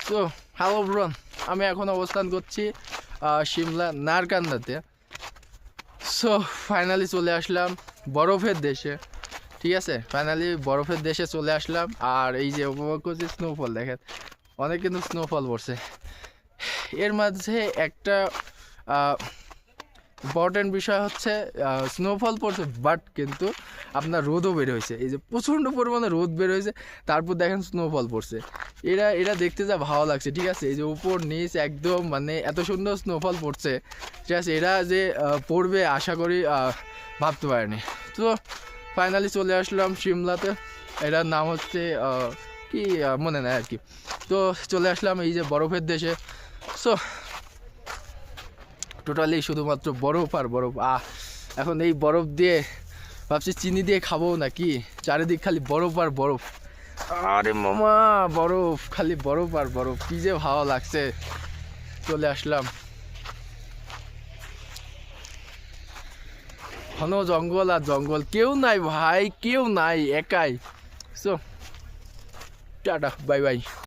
So hello ব্রন, আমি এখন অবস্থান করছি সিমলা নারকান্দাতে। সো ফাইনালি চলে আসলাম বরফের দেশে। ঠিক আছে, ফাইনালি বরফের দেশে চলে আসলাম। আর এই যে উপভোগ করছি স্নোফল, দেখেন অনেক কিন্তু স্নোফল পড়ছে। এর মাঝে একটা ইম্পর্টেন্ট বিষয় হচ্ছে স্নোফল পড়ছে, বাট কিন্তু আপনার রোদও বের হয়েছে। এই যে প্রচণ্ড পরিমাণে রোদ বের হয়েছে, তারপর দেখেন স্নোফল পড়ছে। এটা দেখতে যা ভালো লাগছে। ঠিক আছে, এই যে উপর নিচ একদম মানে এত সুন্দর স্নোফল পড়ছে। ঠিক আছে, এরা যে পড়বে আশা করি ভাবতে পারেনি। তো ফাইনালি চলে আসলাম সিমলাতে। এটার নাম হচ্ছে কি মনে নেই আর কি। তো চলে আসলাম এই যে বরফের দেশে। সো টোটালি শুধুমাত্র বরফ আর বরফ। এখন এই বরফ দিয়ে ভাবছি চিনি দিয়ে খাবো নাকি, চারিদিক খালি বরফ আর বরফ। আরে মামা, বরফ, খালি বরফ আর বরফ, কি যে ভালো লাগছে। চলে আসলাম, ঘন জঙ্গল আর জঙ্গল, কেউ নাই ভাই, কেউ নাই, একাই। So tata, bye bye.